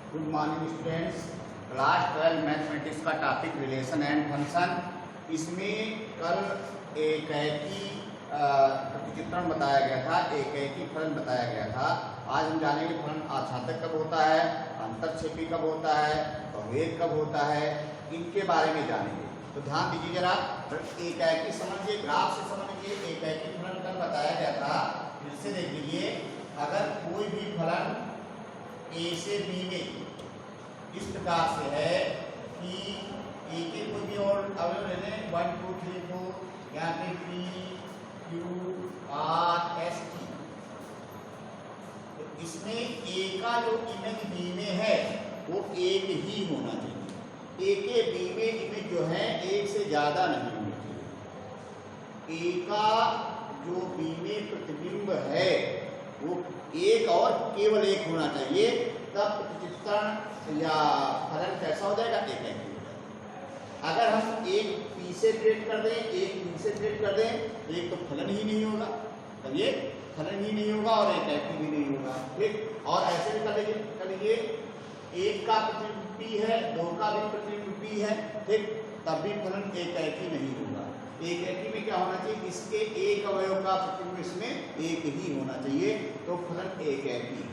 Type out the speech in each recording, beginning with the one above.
Good morning students. Class 12 mathematics का topic relation and function. इसमें कल एकैकी प्रतिचित्रण बताया गया था, एकैकी फलन बताया गया था। आज हम जानेंगे फलन आच्छादक कब होता है, अंतरक्षेपी कब होता है, बहुवेद कब होता है, इनके बारे में जानेंगे। तो ध्यान दीजिए जरा, एकैकी समझिए, ग्राफ से समझिए। एकैकी फलन कल बताया गया था, फिर से देख लीजिए। अगर कोई भी फलन ए से बी में इस प्रकार से है कि ए के कोई भी और अवयव ले लें, 1 2 3 4 यहाँ पे P Q R S T, तो इसमें ए का जो इमेज बी में है वो एक ही होना चाहिए। ए के बी में इमेज जो है एक से ज्यादा नहीं होनी चाहिए। ए का जो बी में प्रतिबिंब है वो एक और केवल एक होना चाहिए, तब प्रतिचित्रण या फलन कैसा हो जाएगा, एकैकी हो जाएगा। अगर हम एक पी से ट्रेड कर दें, एक बी से ट्रेड कर दें, एक तो फलन ही नहीं होगा, तब ये फलन ही नहीं होगा और एकैकी भी नहीं होगा। ठीक, और ऐसे भी कर लीजिए, एक का प्रतिबिंब पी है, दो का भी प्रतिबिंब पी है, ठीक, तब भी फलन एकैकी नहीं होगा। एकैकी में क्या होना चाहिए, इसके एक अवयव का प्रतिबिंब इसमें एक ही होना चाहिए, तो फलन एकैकी।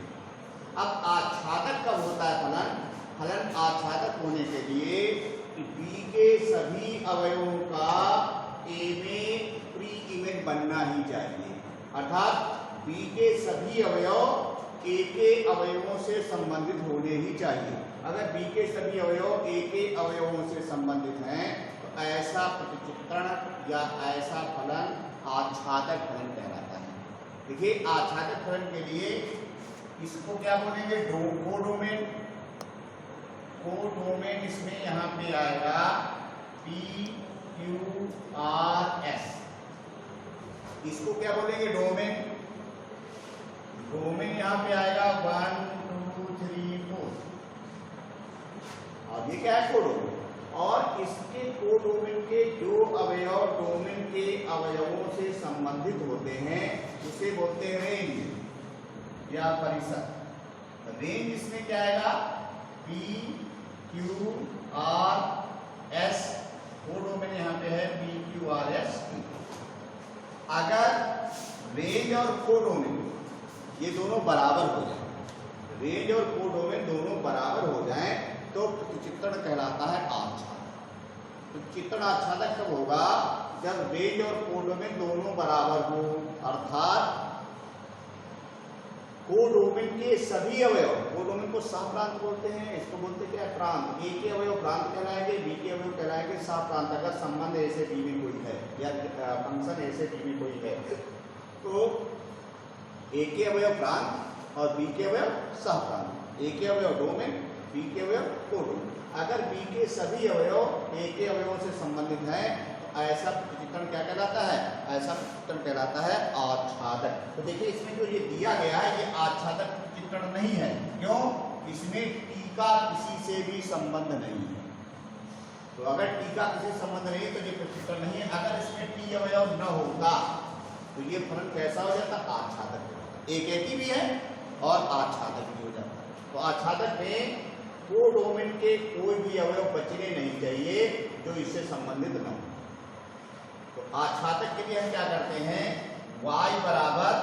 अब आच्छादक कब होता है फलन? फलन आच्छादक होने के लिए बी के सभी अवयवों का ए में प्री इमेज बनना ही चाहिए, अर्थात बी के सभी अवयव ए के अवयवों से संबंधित होने ही चाहिए। अगर बी के सभी अवयव ए के अवयवों से संबंधित हैं तो ऐसा प्रतिचित्रण या ऐसा फलन आच्छादक फलन कहलाता है। देखिए, आच्छादक फलन के लिए इसको क्या बोलेंगे, कोडोमेन। कोडोमेन इसमें यहाँ पे आएगा पी क्यू आर एस, इसको क्या बोलेंगे, डोमेन। डोमेन यहाँ पे आएगा 1 2 3 4, और ये क्या है, कोडोमेन। और इसके कोडोमेन के जो अवयव डोमेन के अवयवों से संबंधित होते हैं उसे बोलते हैं रेंज या परिसर। रेंज इसमें क्या आएगा, P Q R S, codomain यहाँ पे है पी क्यू आर एस। अगर रेंज और कोडोमेन ये दोनों बराबर हो जाए, रेंज और कोडोमेन दोनों बराबर हो जाएं तो प्रतिचित्रण कहलाता है आच्छादक। प्रतिचित्रण आच्छादक कब होगा, जब रेंज और कोडोमेन दोनों बराबर हो, अर्थात कोडोमेन के सभी अवयव, कोडोमेन को सहप्रांत बोलते हैं, इसको बोलते क्या, प्रांत। ए के अवयव प्रांत कहलाएंगे, बी के अवयव कहलाएंगे सहप्रांत। अगर संबंध ए से बी में कोई है या फंक्शन ए से बी में कोई है तो ए के अवयव प्रांत और बी के अवयव सहप्रांत। ए के अवयव डोमेन, बी के अवयव कोडोमेन। अगर बी के सभी अवयव ए के अवयवों से संबंधित हैं तो ऐसा प्रतिचित्रण क्या कहलाता है, ऐसा प्रतिचित्रण कहलाता है आच्छादक। तो देखिए, इसमें जो ये दिया गया है ये आच्छादक प्रतिचित्रण नहीं है। क्यों? इसमें टी का किसी से भी संबंध नहीं है। तो अगर टी का किसी से संबंध नहीं है तो ये प्रतिचित्रण नहीं है। अगर इसमें टी अवयव न होता तो ये फलन कैसा हो जाता, आच्छादक। एकैकी भी है और आच्छादक भी हो जाता। तो आच्छादक में कोडोमेन के कोई भी अवयव बचने नहीं चाहिए जो इससे संबंधित न हो। तो आच्छादक के लिए हम क्या करते हैं, y बराबर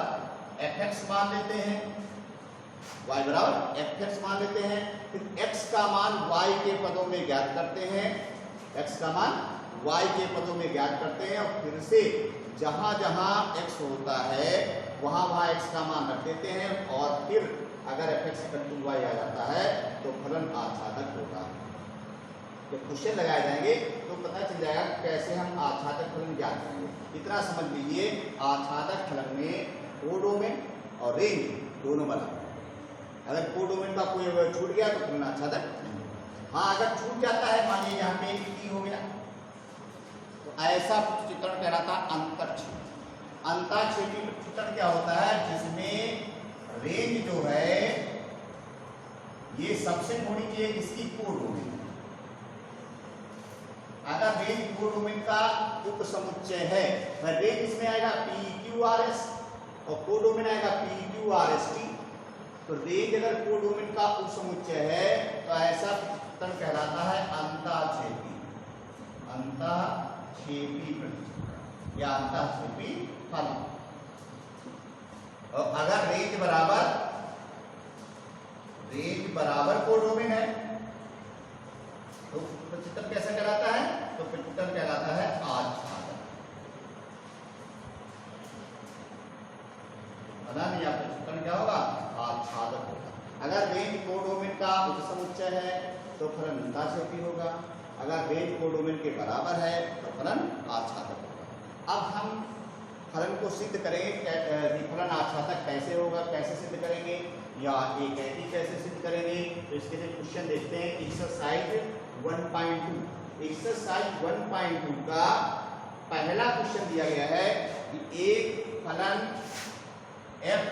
fx मान लेते हैं, y बराबर fx मान लेते हैं, फिर x का मान y के पदों में ज्ञात करते हैं, x का मान y के पदों में ज्ञात करते हैं, और फिर से जहां जहां x होता है वहां वहां x का मान रख देते हैं, और फिर अगर fx इक्वल y आ जाता है तो फलन आच्छादक होगा। जब क्वेश्चन लगाए जाएंगे तो पता चल जाएगा कैसे हम आच्छादक फलन ज्ञात करेंगे। इतना समझ लीजिए, आच्छादक फलन में कोडोमेन और रेंज दोनों बराबर। अगर कोडोमेन का कोई अवयव छूट गया तो फलन आच्छादक नहीं। हाँ, अगर छूट जाता है, मान लीजिए यहाँ पे टी हो गया, तो ऐसा प्रतिचित्रण कहलाता है अंतरक्षेपी। अंतरक्षेपी प्रतिचित्रण क्या होता है, जिसमें रेंज जो है ये सबसे होनी चाहिए इसकी कोडोमेन। अगर रेंज कोडोमेन का उपसमुच्चय है, रेंज इसमें आएगा पी क्यू आर एस और कोडोमेन आएगा P Q R S T. तो रेंज अगर कोडोमेन का उपसमुच्चय है तो ऐसा प्रतिचित्रण कहलाता है अंतःक्षेपी प्रतिचित्रण या अंतःक्षेपी फलन। और अगर रेंज बराबर कोडोमेन है तो प्रतिचित्रण कैसा कहलाता है? तो प्रतिचित्रण कहलाता है आच्छादक फलन या प्रतिचित्रण क्या होगा? आच्छादक होगा। अगर रेंज कोडोमेन का उपसमुच्चय है तो फलन अंतःक्षेपी होगा। अगर रेंज कोडोमेन के बराबर है तो फलन आच्छादक होगा। अब हम फलन को सिद्ध करेंगे। फलन आच्छादक कैसे होगा, कैसे सिद्ध करेंगे या एक ऐसी कैसे सिद्ध करेंगे? तो इसके लिए क्वेश्चन देखते हैं। एक्सरसाइज 1.2 एक्सरसाइज 1.2 का पहला क्वेश्चन दिया गया है कि एक फलन f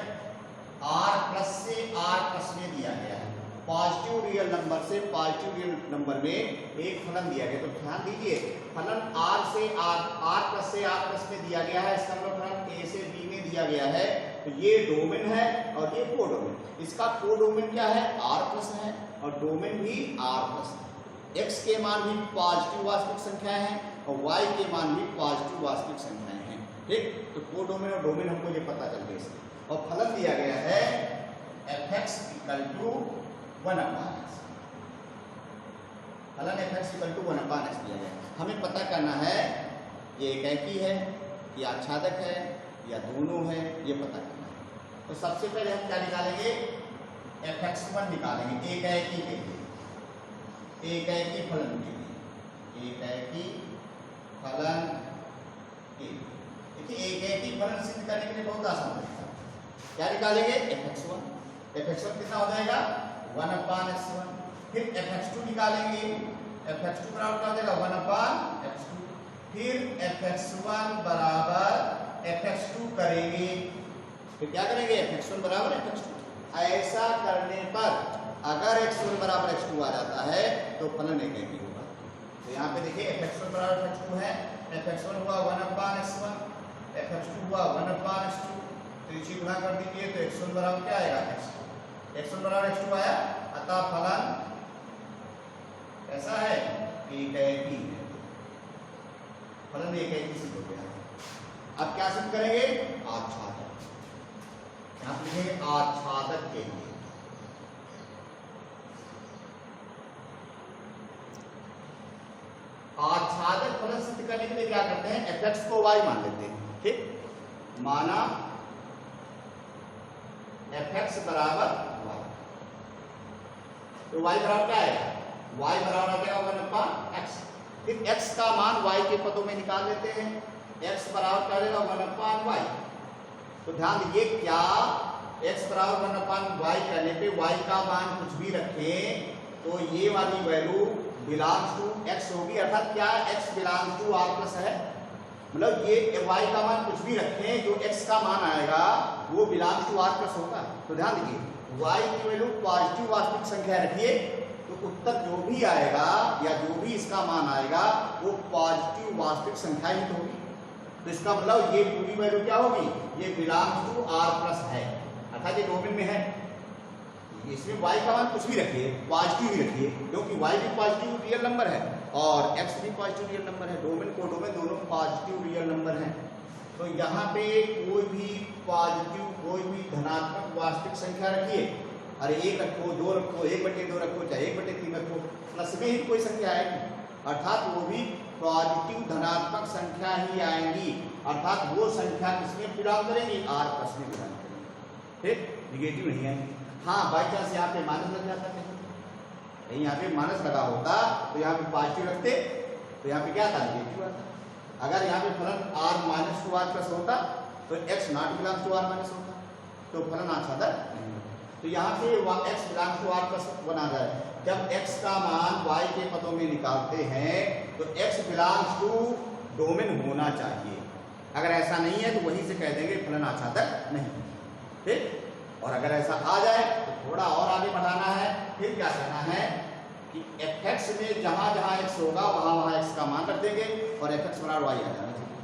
r प्लस से r प्लस में दिया गया है। पॉजिटिव रियल नंबर से पॉजिटिव रियल नंबर में एक फलन दिया गया। तो ध्यान दीजिए, फलन r से r प्लस से r प्लस में दिया गया है। इसका मतलब फलन a से b में दिया गया है। तो ये डोमेन है और ये कोडोमेन। इसका कोडोमेन क्या है? r प्लस है और डोमेन भी r प्लस है। x के मान भी पॉजिटिव वास्तविक संख्याएं हैं और y के मान भी पॉजिटिव वास्तविक संख्याएं हैं। ठीक, तो कोडोमेन और डोमेन हमको ये पता चल गया। और फलन दिया गया है fx इक्वल टू 1/x। फलन fx इक्वल टू 1/x दिया गया। हमें पता करना है ये एकाकी है या आच्छादक है या दोनों है, ये पता करना है। तो सबसे पहले हम क्या निकालेंगे? fx1 निकालेंगे एकाकी के लिए, एकाकी फलन के लिए, एकाकी फलन के लिए। देखिए एकाकी फलन सिद्ध करने के लिए बहुत आसान है। क्या निकालेंगे? fx1 कितना हो जाएगा? 1/x1। फिर fx2 निकालेंगे। fx2 बराबर क्या हो जाएगा? 1/x2। फिर fx1 बराबर fx2 करेंगे। फिर क्या करेंगे? fx1 बराबर fx2। ऐसा करने पर अगर x1 बराबर x2 आ जाता है तो फलन एकाकी होगा। तो यहाँ पे देखिए fx1 बराबर fx2 है। fx1 हुआ 1/x1, fx2 हुआ 1/x2। तो इसी गुणा कर दीजिए तो x1 बराबर क्या आएगा? x1 बराबर x2 आया। अतः फलन ऐसा है एकाकी है। फलन एकाकी सिद्ध हो गया। अब क्या सिद्ध करेंगे? आच्छादक। यहाँ पे लिखेंगे आच्छादक के लिए। आच्छादक फलन सिद्ध करने के लिए क्या करते हैं? fx को y मान लेते हैं। ठीक, माना fx बराबर y। तो y बराबर क्या है? y बराबर आ जाएगा 1/x। फिर x का मान y के पदों में निकाल लेते हैं। x बराबर क्या देगा? 1/y। तो ध्यान दीजिए, क्या x बराबर 1/y करने पे y का मान कुछ भी रखें तो ये वाली वैल्यू बिलोंग्स टू x होगी। अर्थात क्या x belongs to r plus है। मतलब ये y का मान कुछ भी रखें जो x का मान आएगा वो बिलोंग्स टू r प्लस होगा। तो ध्यान दीजिए, y की वैल्यू पॉजिटिव वास्तविक संख्या रखिए तो उत्तर जो भी आएगा या जो भी इसका मान आएगा वो पॉजिटिव वास्तविक संख्या ही तो होगी। तो इसका मतलब ये पूरी वैल्यू क्या होगी? ये बिलोंग्स टू r प्लस है, अर्थात ये डोमेन में है। इसमें y का मान कुछ भी रखिए, पॉजिटिव ही रखिए, क्योंकि y भी पॉजिटिव रियल नंबर है और x भी पॉजिटिव रियल नंबर है। डोमेन कोडोमेन दोनों पॉजिटिव रियल नंबर हैं। तो यहाँ पे कोई भी पॉजिटिव, कोई भी धनात्मक वास्तविक संख्या रखिए। अरे 1 रखो, 2 रखो, 1/2 रखो, चाहे 1/3 रखो, प्लस में ही कोई संख्या आएगी, अर्थात वो भी पॉजिटिव धनात्मक संख्या ही आएंगी। अर्थात वो संख्या किसमें बिलोंग करेंगी? r प्लस में बिलोंग करेंगी। ठीक, निगेटिव नहीं आएंगी। हाँ, बाई चांस यहाँ पे माइनस लग जाता है, कहीं यहाँ पे माइनस लगा होता तो यहाँ पे पॉजिटिव रखते तो यहाँ पे क्या था? नेगेटिव आता। अगर यहाँ पे फलन r माइनस 2r प्लस होता तो x not belongs to r minus होता, तो फलन आच्छादक नहीं होता। तो यहाँ पे x belongs to r plus बना रहा है। जब x का मान y के पदों में निकालते हैं तो x बिलोंग्स टू डोमेन होना चाहिए। अगर ऐसा नहीं है तो वहीं से कह देंगे फलन आच्छादक नहीं। ठीक, और अगर ऐसा आ जाए तो थोड़ा और आगे बढ़ाना है। फिर क्या करना है कि fx में जहां जहां x होगा वहां वहां x का मान रख देंगे और fx बराबर y आ जाना चाहिए।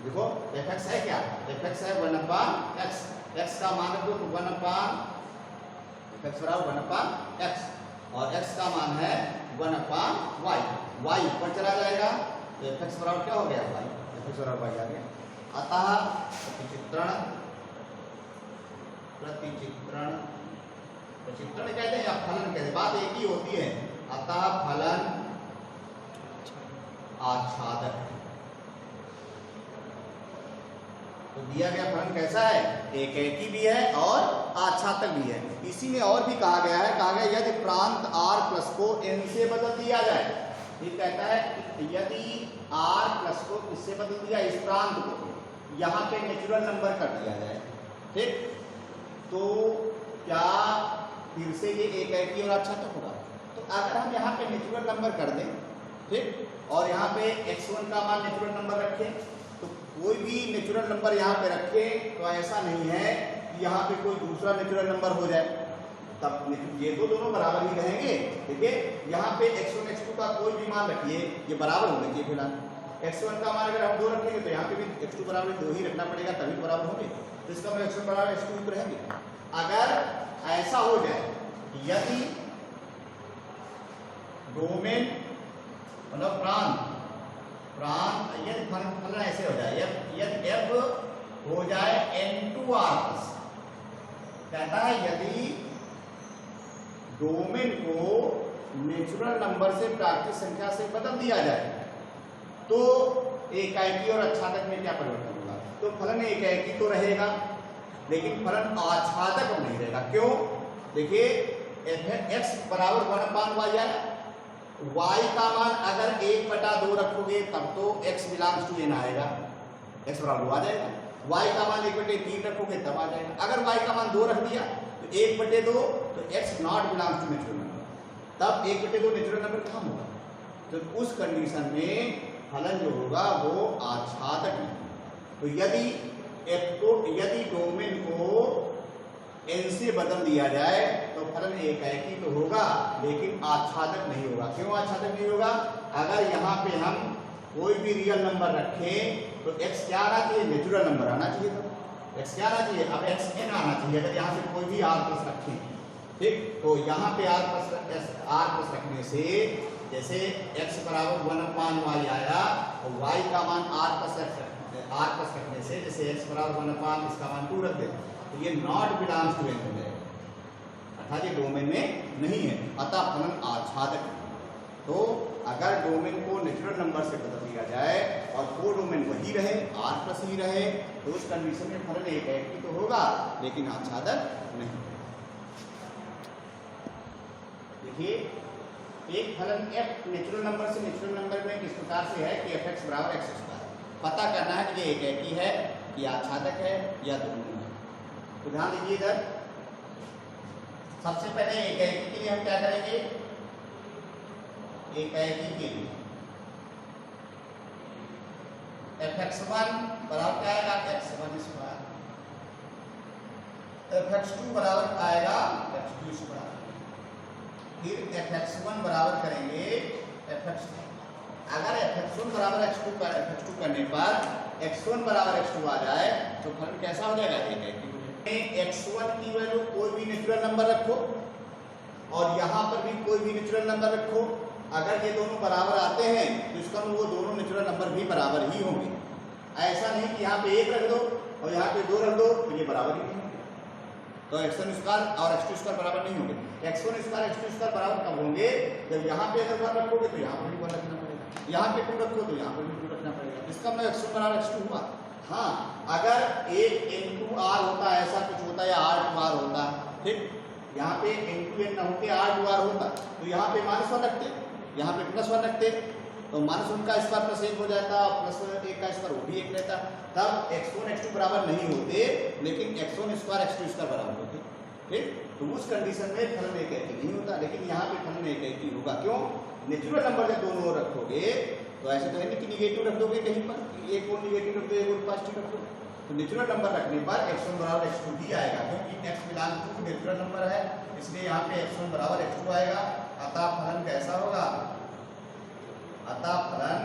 देखो fx है क्या? fx है 1/x। x का मान रख दो तो 1/x x बराबर 1/x और x का मान है 1/y। y ऊपर चला जाएगा तो f(x) बराबर क्या हो गया y, f(x) बराबर y आ गया। अतः प्रतिचित्रण कहते हैं या फलन कहते हैं, बात एक ही होती है। अतः फलन आच्छादक। तो दिया गया फलन कैसा है, एकेकी भी है और आच्छादक भी है। इसी में और भी कहा गया है, यदि प्रांत r+ को n से बदल दिया जाए, ये कहता है यदि r+ को किससे बदल दिया, इस प्रांत को यहाँ पे नेचुरल नंबर कर दिया जाए, ठीक, तो क्या फिर से ये एकेकी और आच्छादक होगा। तो अगर हम यहाँ पे नेचुरल नंबर कर दें, ठीक, और यहाँ पे x1 का मान नेचुरल नंबर रखें, तो कोई भी नेचुरल नंबर यहाँ पे रखें तो ऐसा नहीं है कि यहाँ पे कोई दूसरा नेचुरल नंबर हो जाए, तब ये तो दोनों बराबर ही रहेंगे। ठीक है, यहाँ पे x1 x2 का कोई भी मान रखिए, ये बराबर होने चाहिए। फिलहाल x1 का मान अगर हम 2 रखेंगे तो यहाँ पे भी x2 बराबर 2 ही रखना पड़ेगा, तभी बराबर होंगे। तो इसका मतलब x1 बराबर x2 तो रहेंगे। अगर ऐसा हो जाए, यदि डोमेन मतलब प्रांत यदि फलन ऐसे हो जाए, यदि f हो जाए n2r+, कहता है यदि डोमेन को नेचुरल नंबर से प्राकृतिक संख्या से बदल दिया जाए तो एकाकी और आच्छादक में क्या परिवर्तन होगा। तो फलन एकाकी तो रहेगा लेकिन फलन आच्छादक नहीं रहेगा। क्यों, देखिए x बराबर 1/y आया, y का मान अगर 1/2 रखोगे तब तो x बिलोंग्स टू n आएगा, x बराबर 2 आ जाएगा। y का मान 1/3 रखोगे तब आ जाएगा। अगर y का मान 2 रख दिया तो 1/2 तो x not belongs to natural number, तब 1/2 नेचुरल नंबर कहाँ होगा। तो उस कंडीशन में फलन जो होगा वो आच्छादक नहीं। तो यदि डोमेन को n से बदल दिया जाए तो फलन एकाकी तो होगा लेकिन आच्छादक नहीं होगा। क्यों आच्छादक नहीं होगा, अगर यहाँ पे हम कोई भी रियल नंबर रखें तो x क्या आना चाहिए, नेचुरल नंबर आना चाहिए। तो x क्या आना चाहिए, अब xn आना चाहिए। अगर यहाँ से कोई भी r+ रखें, ठीक, तो यहाँ पे r+ रखने से जैसे x बराबर 1/y आया और y का मान r+ रखने से जैसे x बराबर 1/, इसका मान 2 रख दे तो ये नॉट बिलोंग्स टू n हो जाएगा, अर्थात ये डोमेन में नहीं है, अतः फलन आच्छादक। तो अगर डोमेन को नेचुरल नंबर से बदल दिया जाए और वो डोमेन वही रहे, r+ ही रहे, तो उस कंडीशन में फलन एकाकी तो होगा लेकिन आच्छादक नहीं। देखिए एक फलन f नेचुरल नंबर से नेचुरल नंबर में किस प्रकार से है कि f(x) बराबर x²। पता करना है कि ये एकाकी है कि आच्छादक है या दोनों है। तो ध्यान दीजिए इधर, सबसे पहले एकाकी के लिए हम क्या करेंगे, एकाकी के लिए f(x1) बराबर क्या आएगा, x1², f(x2) बराबर आएगा x2², फिर f(x1) बराबर करेंगे f(x2). अगर f(x1) बराबर f(x2) करने पर x1 बराबर x2 आ जाए तो फलन कैसा हो जाएगा, एकाकी। x1 की वैल्यू कोई भी नेचुरल नंबर रखो और यहाँ पर भी कोई भी नेचुरल नंबर रखो, अगर ये दोनों बराबर आते हैं तो इसका मतलब वो दोनों नेचुरल नंबर भी बराबर ही होंगे। ऐसा नहीं कि यहाँ पे 1 रख दो और यहाँ पे 2 रख दो तो ये बराबर ही नहीं होंगे। तो x1² और x2² बराबर नहीं होंगे। x1² x2² बराबर कब होंगे, जब यहाँ पे अगर 1 रखोगे तो यहाँ पर भी 1 रखना पड़ेगा, यहाँ पे 2 रखो तो यहाँ पर भी 2 रखना पड़ेगा। इसका मतलब x1 बराबर x2 हुआ। हाँ, अगर एक n2r होता, ऐसा कुछ होता या r2r होता, ठीक, यहाँ पे n2n ना होके r2r होता तो यहाँ पे -1 रखते, यहाँ पे +1 रखते तो -1 का स्क्वायर +1 हो जाता, +1 का स्क्वायर वो भी 1 रहता, तब x1 x2 बराबर नहीं होते लेकिन x1² x2² बराबर होते, ठीक। तो उस कंडीशन में फलन एकाकी नहीं होता, लेकिन यहाँ पे फलन एकाकी होगा। क्यों, नेचुरल नंबर जब दोनों रखोगे तो ऐसे तो है नहीं कि निगेटिव रख दोगे कहीं पर, एक और निगेटिव रख दो एक और पॉजिटिव रख दो। तो नेचुरल नंबर रखने पर x1 बराबर x2 ही आएगा, क्योंकि x belongs to natural number है, इसलिए यहाँ पे x1 बराबर x2 आएगा। अतः फलन कैसा होगा, अतः फलन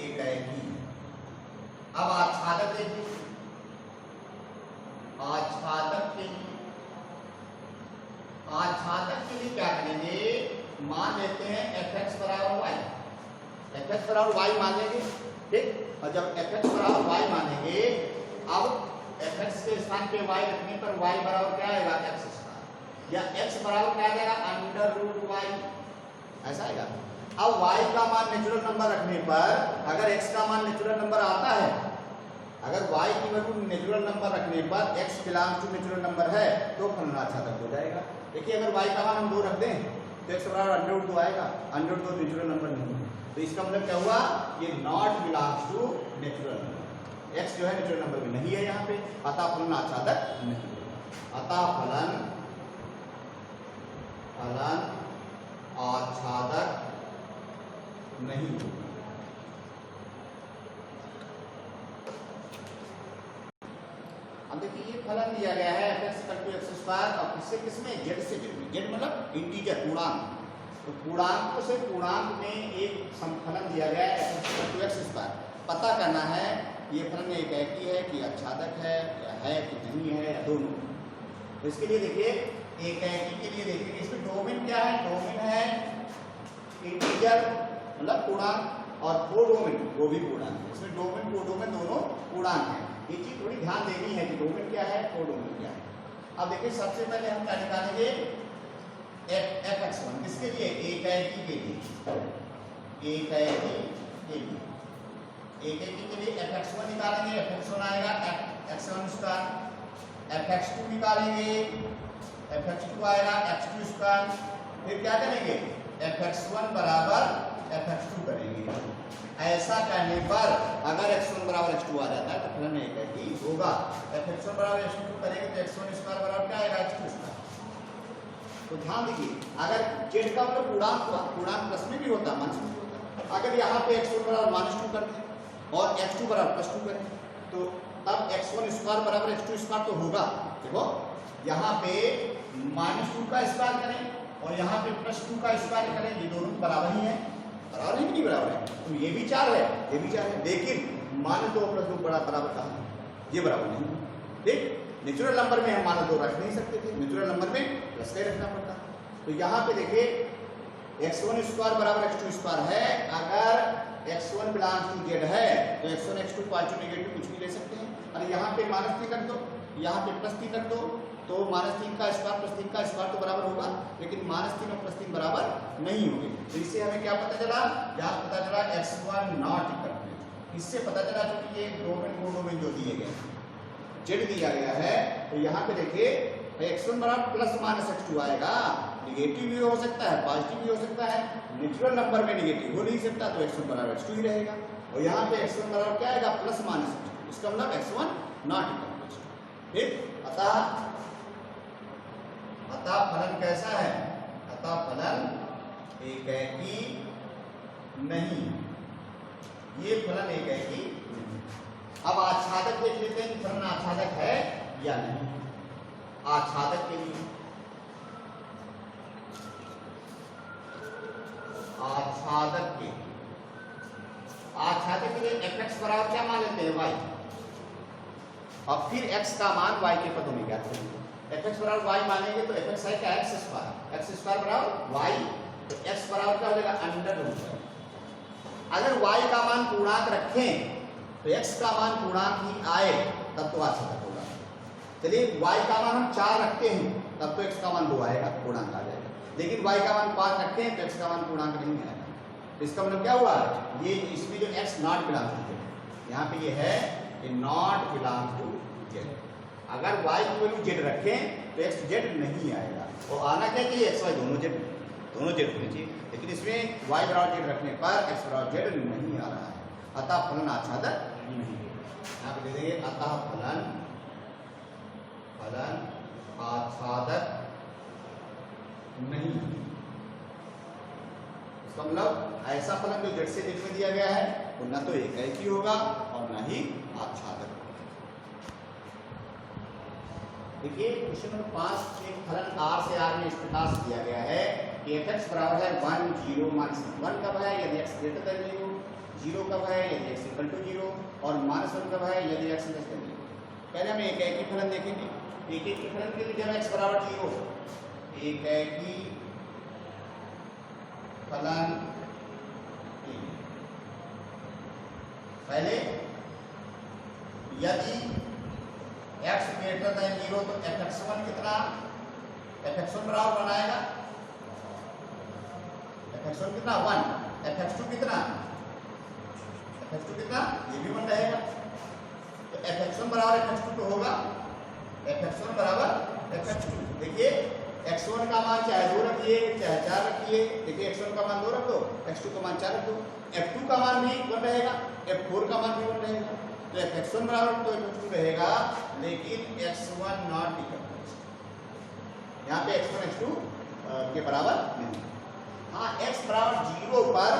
एकाकी। अब आच्छादक देखिए, आच्छादक के लिए आच्छादक के लिए क्या करेंगे, मान लेते हैं fx बराबर y, fx बराबर y मान लेंगे, ठीक। और जब fx बराबर y मानेंगे, अब fx के स्थान पे y रखने पर y बराबर क्या आएगा, x स्क्वायर, या x बराबर क्या आ जाएगा, अंडर रूट y, ऐसा आएगा। अब y का मान नेचुरल नंबर रखने पर अगर x का मान नेचुरल नंबर आता है, अगर y की वैल्यू नेचुरल नंबर रखने पर x belongs to natural number है तो फलन आच्छादक हो जाएगा। देखिए अगर y का मान हम 2 रख दें तो x बराबर अंडर रूट 2 आएगा, अंडर रूट 2 नेचुरल नंबर नहीं है, तो इसका मतलब क्या हुआ, ये not belongs to natural number, x जो है नेचुरल नंबर में नहीं है यहाँ पे, अतः फलन आच्छादक नहीं होगा, अतः फलन आच्छादक नहीं होगा। अब देखिए ये फलन दिया गया है fx equal to x square, और किससे किसमें, z से z में, z मतलब इंटीजर पूर्णांक, तो पूर्णांकों से पूर्णांक में एक समफलन दिया गया है fx equal to x square. पता करना है ये फलन एक एकी है कि आच्छादक है या है कि नहीं है या दोनों। तो इसके लिए देखिए एक एकी के लिए देखिए इसमें डोमेन क्या है, डोमेन है इंटीजर मतलब पूर्णांक, और कोडोमेन वो भी पूर्णांक है, इसमें डोमेन कोडोमेन दोनों पूर्णांक है। ये चीज थोड़ी ध्यान देनी है कि डोमेन क्या है, कोडोमेन क्या है। अब देखिए सबसे पहले हम क्या निकालेंगे, fx1 किसके लिए, एकाएकी के लिए, एकाएकी के लिए, एकाएकी के लिए fx1 निकालेंगे, fx1 आएगा x1 स्क्वायर, fx2 निकालेंगे, fx2 आएगा x2 स्क्वायर, फिर क्या करेंगे fx1 बराबर fx2 करेंगे। ऐसा करने पर अगर x1 बराबर x2 आ जाता है तो फलन एकाएकी होगा। fx1 बराबर x2 करेंगे तो x1 स्क्वायर बराबर क्या आएगा, x2 स्क्वायर। तो ध्यान दीजिए अगर z का मतलब पूर्णांक हुआ, पूर्णांक प्लस में भी होता है माइनस में भी होता है, अगर यहाँ पे x1 बराबर -2 कर दें और x2 बराबर +2 करें तो तब x1 स्क्वायर बराबर x2 स्क्वायर तो होगा। देखो यहाँ पे -2 का स्क्वायर करें और यहाँ पे +2 का स्क्वायर करें, ये दोनों बराबर ही है, बराबर है कि नहीं बराबर है, तो ये भी 4 है ये भी 4 है, लेकिन -2 + 2 बराबर कहाँ है, ये बराबर नहीं, ठीक। नेचुरल नंबर में हम -2 रख नहीं सकते थे, नेचुरल नंबर में प्लस का रखना पड़ता। तो यहाँ पे देखिए x1 स्क्वायर बराबर x2 स्क्वायर है, अगर x1 बिलोंग्स टू z है तो x1 x2 पॉजिटिव नेगेटिव कुछ भी ले सकते हैं, और यहाँ पे -3 कर दो, यहाँ पे +3 कर दो, तो -3 का स्क्वायर +3 का स्क्वायर तो बराबर होगा, लेकिन -3 और +3 बराबर नहीं होंगे। तो इससे हमें क्या पता चला, यहाँ पता चला x1 नॉट इक्वल टू, इससे पता चला क्योंकि ये डोमेन कोडोमेन जो दिए गए z दिया गया है, तो यहाँ पे देखिए x1 बराबर ± x2 आएगा, निगेटिव भी हो सकता है पॉजिटिव भी हो सकता है, नेचुरल नंबर में निगेटिव हो नहीं सकता तो x1 बराबर x2 ही रहेगा, और यहाँ पे x1 बराबर क्या आएगा ± x2, इसका मतलब x1 not equal to x2, ठीक। अतः फलन कैसा है, अतः फलन एकाएकी नहीं, ये फलन एकाएकी नहीं। अब आच्छादक देख लेते हैं फलन आच्छादक है या नहीं। आच्छादक के लिए आच्छादक के लिए fx बराबर क्या मान लेते हैं y, और फिर x का मान y के पदों में ज्ञात करेंगे। fx बराबर y मानेंगे तो fx है क्या x स्क्वायर बराबर y, तो x बराबर क्या हो जाएगा अंडर रूट है। अगर y का मान पूर्णांक रखें तो x का मान पूर्णांक ही आए तब तो आच्छादक होगा। चलिए y का मान हम 4 रखते हैं तब तो x का मान 2 आएगा, पूर्णांक आ जाएगा, लेकिन y का मान 5 रखते हैं तो x का मान पूर्णांक नहीं आएगा। तो इसका मतलब क्या हुआ, ये इसमें जो x not belongs to z, यहाँ पे ये है ये नॉट बिलोंग्स टू z। अगर y की वैल्यू z रखें तो x z नहीं आएगा, और आना क्या चाहिए x y दोनों z होने चाहिए, लेकिन इसमें y बराबर z रखने पर x बराबर z नहीं आ रहा है, अतः फलन आच्छादक नहीं है। यहाँ पे दे देंगे अतः फलन आच्छादक नहीं, इसका मतलब ऐसा फलन जो z से z में दिया गया है वो न तो एकाएकी होगा और न ही आच्छादक। देखिए क्वेश्चन नंबर 5 एक फलन r से r में इस प्रकार से दिया गया है कि fx बराबर है 1 0 -1 कब है यदि x ग्रेटर देन 0 कब है यदि x इक्वल टू 0 और -1 कब है यदि x लेस देन 0। पहले हम एक ही फलन देखेंगे, एक ही फलन के लिए जब x बराबर 0 एकेकी फलन ए। पहले यदि x ग्रेटर देन 0 तो fx1 कितना, fx1 बराबर बनाएगा fx1 कितना 1, fx2 कितना, fx2 कितना, ये भी 1 रहेगा। तो fx1 बराबर fx2 तो होगा fx1 बराबर fx2। देखिए x1 का मान चाहे 2 रखिए चाहे 4 रखिए, देखिए x1 का मान 2 रख दो, x2 का मान 4 रख दो, f2 का मान भी 1 रहेगा, f4 का मान भी 1 रहेगा। तो fx1 बराबर तो f2 रहेगा, लेकिन x1 नॉट इक्वल टू, यहाँ पे x1 x2 के बराबर नहीं। हाँ, x बराबर 0 पर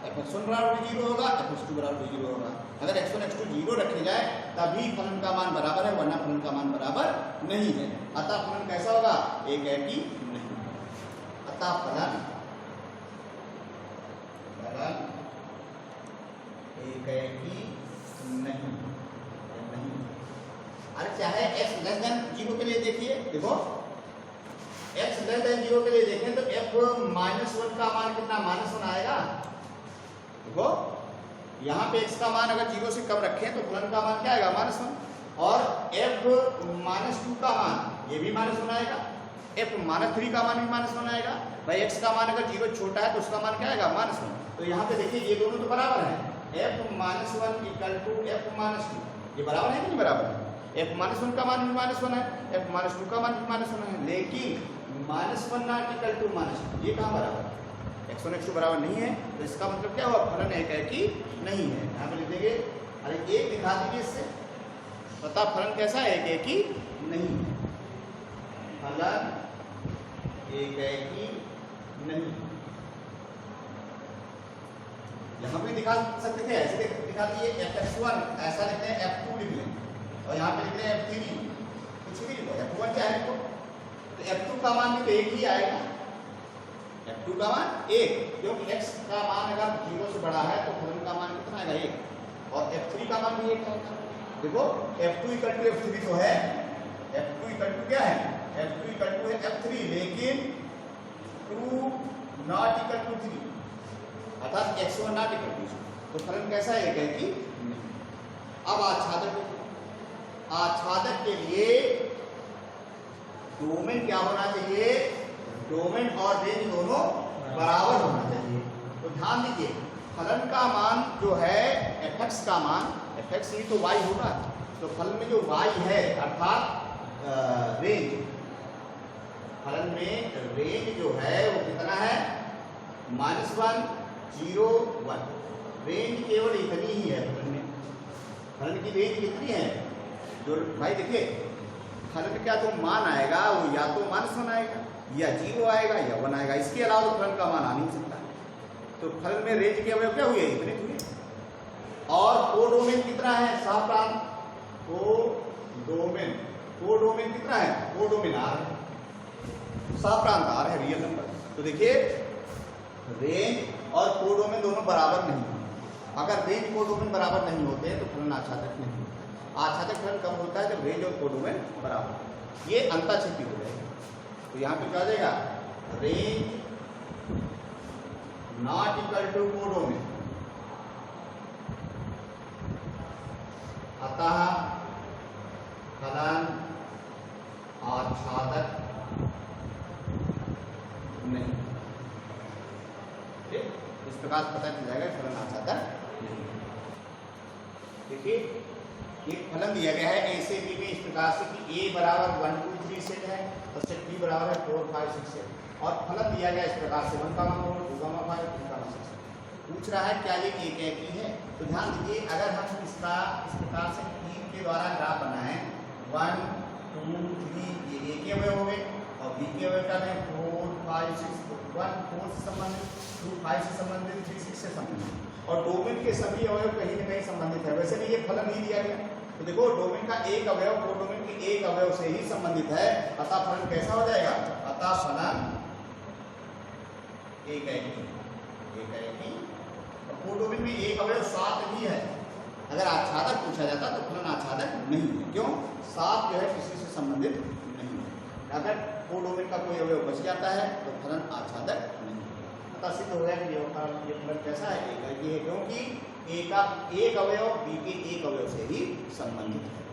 fx1 बराबर भी 0 होगा, fx2 बराबर भी 0 होगा। अगर x1 x2 0 रखे जाए तभी फलन का मान बराबर है, वरना फलन का मान बराबर नहीं है। अतः फलन कैसा होगा, एकेकी नहीं। अतः फलन एकेकी नहीं। अरे चाहे x लेस देन 0 के लिए देखिए, देखो x लेस देन 0 के लिए देखें तो f-1 का मान कितना, -1 आएगा। देखो यहाँ पे x का मान अगर 0 से कम रखें तो फलन का मान क्या आएगा, -1। और f-2 का मान ये भी -1 आएगा, f-3 का मान भी -1 आएगा। भाई x का मान अगर 0 छोटा है तो उसका मान क्या आएगा, -1। तो यहाँ पे देखिए ये दोनों तो बराबर हैं, f-1 = f-2, ये बराबर है कि नहीं बराबर है। f-1 का मान भी -1 है, f-2 का मान भी -1 है, लेकिन -1 नॉट इक्वल टू -2, ये कहाँ बराबर है, x1 x2 बराबर नहीं है। तो इसका मतलब क्या हुआ, फलन एकेकी नहीं है। यहाँ पे लिख देंगे, अरे एक दिखा दीजिए इससे, बता फलन कैसा है, एकेकी नहीं है, फलन एकेकी नहीं। यहाँ पे दिखा सकते थे, ऐसे दिखा दिए, fx1 ऐसा लिखते हैं, f2 लिख लें, और यहाँ पे लिख रहे हैं f3, कुछ भी लिखो, f1 क्या है लिखो, तो f2 का मान भी तो एक ही आएगा, f2 का मान 1, क्योंकि x का मान अगर 0 से बड़ा है तो फलन का मान कितना आएगा, 1, और f3 का मान भी 1 आएगा। देखो f2 = f3 तो है, f2 = क्या है, f2 = f3, लेकिन 2 नॉट इक्वल टू 3, अर्थात x1 नॉट इक्वल टू 0। तो फलन कैसा है, एकेकी नहीं। अब आच्छादक के लिए डोमेन क्या होना चाहिए, डोमेन और रेंज दोनों बराबर होना चाहिए। तो ध्यान दीजिए, फलन का मान जो है fx का मान, fx ही तो y होगा, तो फलन में जो y है अर्थात रेंज, फलन में रेंज जो है वो कितना है, -1 0 1। रेंज केवल इतनी ही है फलन में, फलन की रेंज कितनी है, जो भाई देखिए फलन का जो मान आएगा वो या तो -1 आएगा या 0 आएगा या 1 आएगा, इसके अलावा तो फलन का मान आ नहीं सकता। तो फलन में रेंज के अवयव क्या हुए, इतने हुए। और कोडोमेन कितना है, सहप्रांत, कोडोमेन कितना है, कोडोमेन R है, सहप्रांत R है, रियल नंबर। तो देखिए रेंज और कोडोमेन दोनों बराबर नहीं है। अगर रेंज कोडोमेन बराबर नहीं होते तो फलन आच्छादक नहीं होता। आच्छादक फलन कब होता है, जब रेंज और कोडोमेन बराबर, ये अंताक्षेपी हो जाएगा। तो यहाँ पे क्या जाएगा, range not equal to codomain, अतः फलन आच्छादक नहीं। इस प्रकार पता चल जाएगा फलन आच्छादक नहीं। देखिए एक फलन दिया गया है a से b में इस प्रकार से कि a बराबर 1 2 3 सेट है, तो सेट b बराबर है 4 5 6 7, और फलन दिया गया इस प्रकार से 1 का मान 4 2 का मान 5 3 का मान 6। पूछ रहा है क्या ये एकेकी है। तो ध्यान दीजिए, अगर हम इसका इस प्रकार से 3 के द्वारा ग्राफ बनाएं, 1 2 3 ये a के अवयव हो गए, और b के अवयव क्या है 4 5 6, 1 4 से संबंधित, 2 5 से संबंधित, 3 6 से संबंधित, और डोमेन के सभी अवयव कहीं न कहीं संबंधित है। वैसे भी ये फलन ही दिया गया, तो देखो डोमेन का एक अवयव कोडोमेन के एक अवयव से ही संबंधित है, अतः फलन कैसा हो जाएगा, अतः फलन एकेकी। कोडोमेन में एक अवयव 7 ही है। अगर आच्छादक पूछा जाता तो फलन आच्छादक नहीं है, क्यों, 7 जो है किसी से संबंधित नहीं है। अगर कोडोमेन का कोई अवयव बच जाता है तो फलन आच्छादक नहीं होगा। अतः सिद्ध हो गया कि ये फलन कैसा है, एकाकी है, क्योंकि ए का एक अवयव बी के एक अवयव से ही संबंधित है।